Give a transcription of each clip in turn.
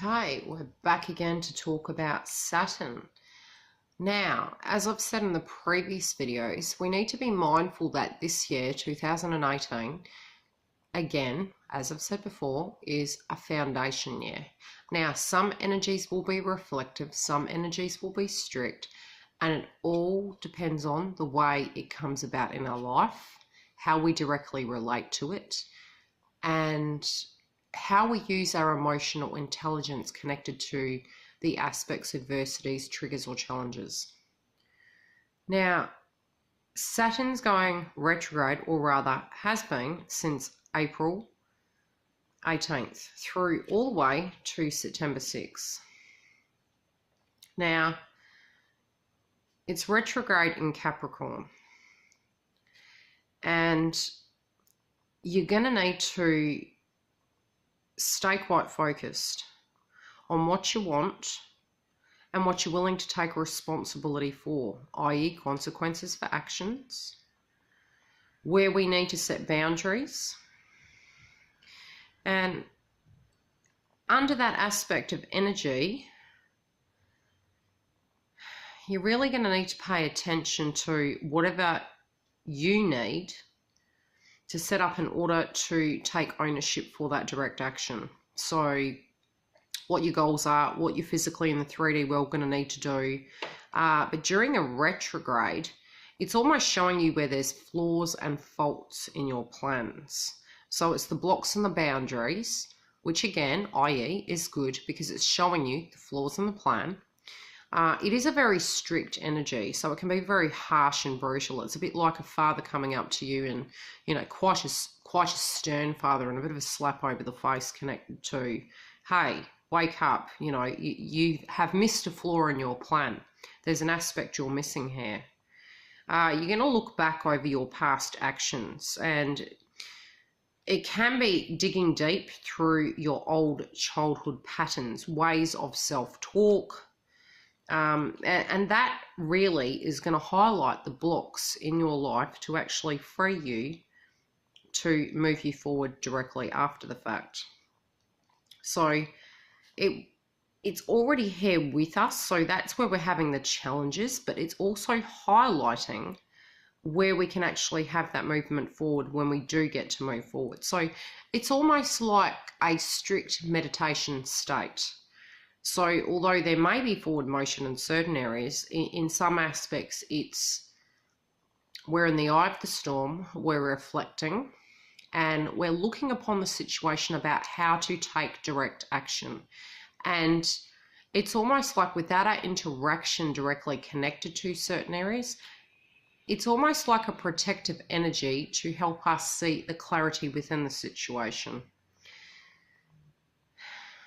Okay, we're back again to talk about Saturn. Now, as I've said in the previous videos, we need to be mindful that this year, 2018, again, as I've said before, is a foundation year. Now, some energies will be reflective, some energies will be strict, and it all depends on the way it comes about in our life, how we directly relate to it, and how we use our emotional intelligence connected to the aspects, adversities, triggers, or challenges. Now, Saturn's going retrograde, or rather has been since April 18th through all the way to September 6th. Now, it's retrograde in Capricorn, and you're going to need to stay quite focused on what you want and what you're willing to take responsibility for, i.e. consequences for actions, where we need to set boundaries. And under that aspect of energy, you're really going to need to pay attention to whatever you need to set up in order to take ownership for that direct action. So what your goals are, what you're physically in the 3D world going to need to do. But during a retrograde, it's almost showing you where there's flaws and faults in your plans. So it's the blocks and the boundaries, which again, i.e. is good because it's showing you the flaws in the plan. It is a very strict energy, so it can be very harsh and brutal. It's a bit like a father coming up to you and, quite a stern father, and a bit of a slap over the face connected to, hey, wake up, you have missed a flaw in your plan. There's an aspect you're missing here. You're going to look back over your past actions, and it can be digging deep through your old childhood patterns, ways of self-talk, and that really is going to highlight the blocks in your life to actually free you to move you forward directly after the fact. So it's already here with us, so that's where we're having the challenges, but it's also highlighting where we can actually have that movement forward when we do get to move forward. So it's almost like a strict meditation state. So although there may be forward motion in certain areas, in some aspects we're in the eye of the storm, we're reflecting, and we're looking upon the situation about how to take direct action. And it's almost like without our interaction directly connected to certain areas, it's almost like a protective energy to help us see the clarity within the situation.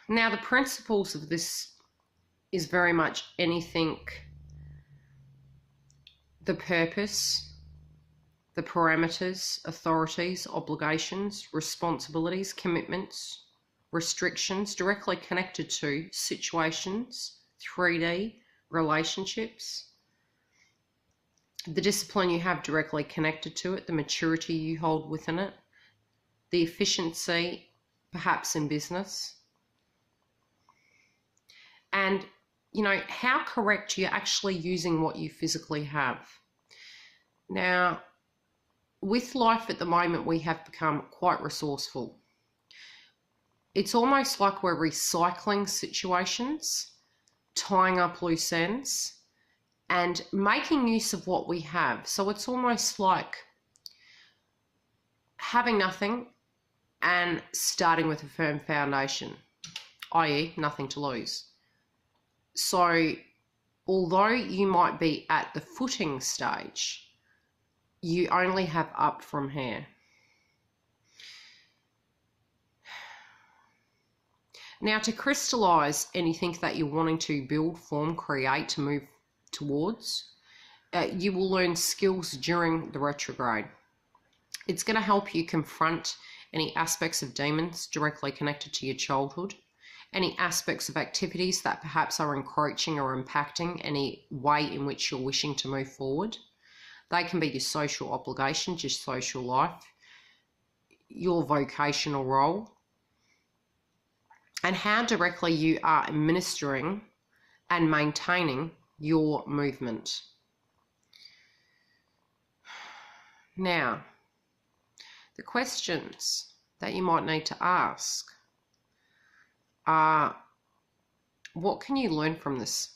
Now, the principles of this is very much anything, the purpose, the parameters, authorities, obligations, responsibilities, commitments, restrictions directly connected to situations, 3D, relationships, the discipline you have directly connected to it, the maturity you hold within it, the efficiency perhaps in business, and how correct you're actually using what you physically have. Now, with life at the moment, we have become quite resourceful. It's almost like we're recycling situations, tying up loose ends, and making use of what we have. So it's almost like having nothing and starting with a firm foundation, i.e. nothing to lose. So although you might be at the footing stage, you only have up from here. Now, to crystallize anything that you're wanting to build, form, create, to move towards, you will learn skills during the retrograde. It's going to help you confront any aspects of demons directly connected to your childhood, any aspects of activities that perhaps are encroaching or impacting any way in which you're wishing to move forward. They can be your social obligations, your social life, your vocational role, and how directly you are administering and maintaining your movement. Now, the questions that you might need to ask are, what can you learn from this?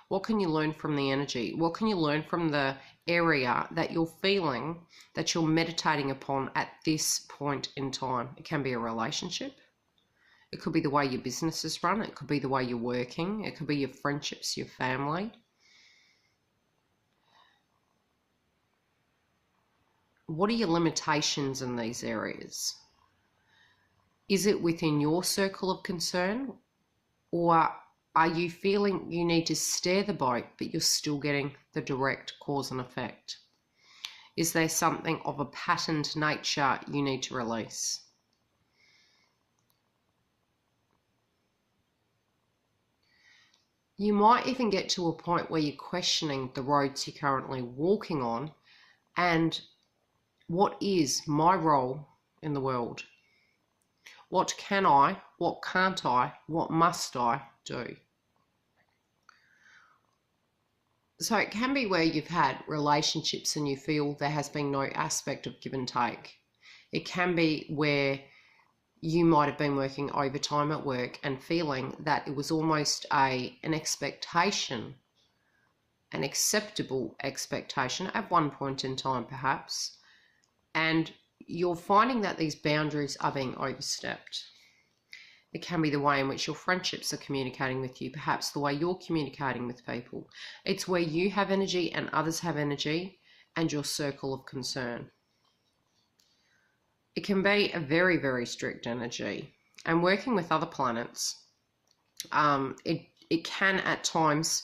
What can you learn from the energy? What can you learn from the area that you're feeling, that you're meditating upon at this point in time? It can be a relationship. It could be the way your business is run. It could be the way you're working. It could be your friendships, your family. What are your limitations in these areas? Is it within your circle of concern, or are you feeling you need to steer the boat but you're still getting the direct cause and effect? Is there something of a patterned nature you need to release? You might even get to a point where you're questioning the roads you're currently walking on, and what is my role in the world? What can I, what can't I, what must I do? So it can be where you've had relationships and you feel there has been no aspect of give and take. It can be where you might have been working overtime at work and feeling that it was almost an expectation, an acceptable expectation at one point in time perhaps, and you're finding that these boundaries are being overstepped. It can be the way in which your friendships are communicating with you, perhaps the way you're communicating with people. It's where you have energy and others have energy, and your circle of concern. It can be a very, very strict energy. And working with other planets, it can at times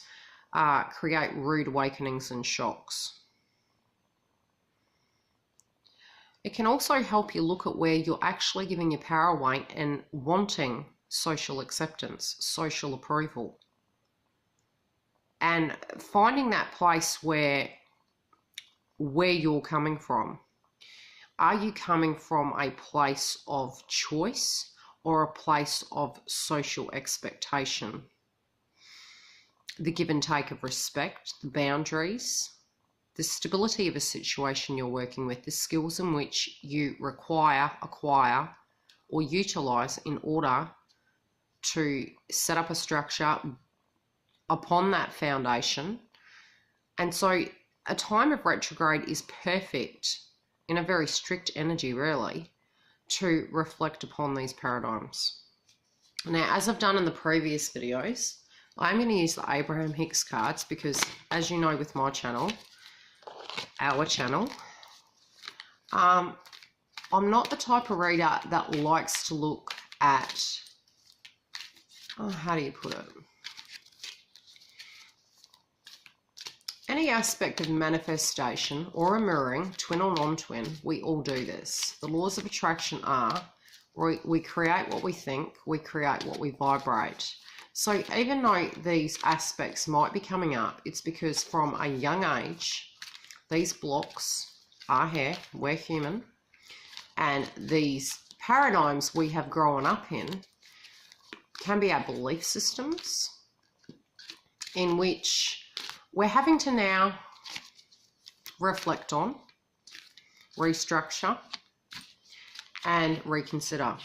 create rude awakenings and shocks. It can also help you look at where you're actually giving your power away and wanting social acceptance, social approval. And finding that place where you're coming from. Are you coming from a place of choice or a place of social expectation? The give and take of respect, the boundaries, the stability of a situation you're working with, the skills in which you require, acquire, or utilize in order to set up a structure upon that foundation. And so a time of retrograde is perfect in a very strict energy, really, to reflect upon these paradigms. Now, as I've done in the previous videos, I'm going to use the Abraham Hicks cards because, as you know, with my channel, our channel, I'm not the type of reader that likes to look at, how do you put it? Any aspect of manifestation or a mirroring, twin or non-twin, we all do this. The laws of attraction are, we create what we think, we create what we vibrate. So even though these aspects might be coming up, it's because from a young age, these blocks are here, we're human, and these paradigms we have grown up in can be our belief systems in which we're having to now reflect on, restructure, and reconsider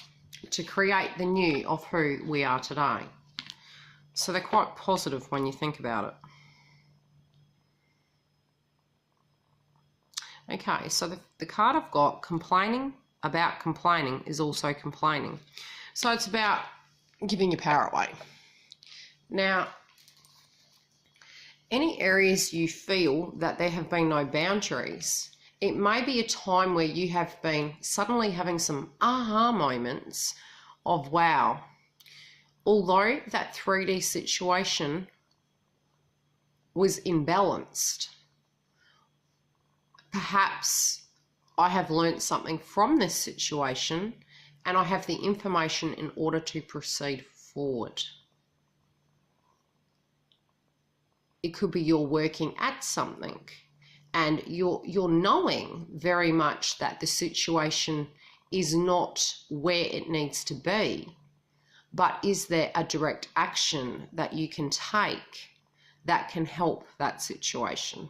to create the new of who we are today. So they're quite positive when you think about it. Okay, so the card I've got, complaining about complaining, is also complaining. So it's about giving your power away. Now, any areas you feel that there have been no boundaries, it may be a time where you have been suddenly having some aha moments of, wow, although that 3D situation was imbalanced, perhaps I have learned something from this situation and I have the information in order to proceed forward. It could be you're working at something and you're knowing very much that the situation is not where it needs to be, but is there a direct action that you can take that can help that situation?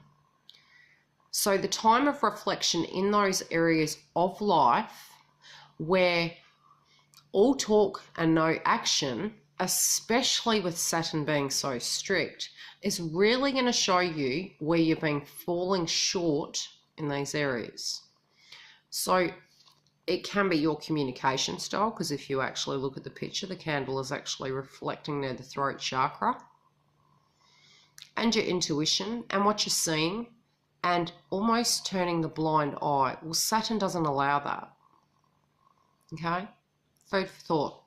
So the time of reflection in those areas of life where all talk and no action, especially with Saturn being so strict, is really going to show you where you've been falling short in these areas. So it can be your communication style, because if you actually look at the picture, the candle is actually reflecting near the throat chakra, and your intuition and what you're seeing, and almost turning the blind eye. Well, Saturn doesn't allow that. Okay? Food for thought.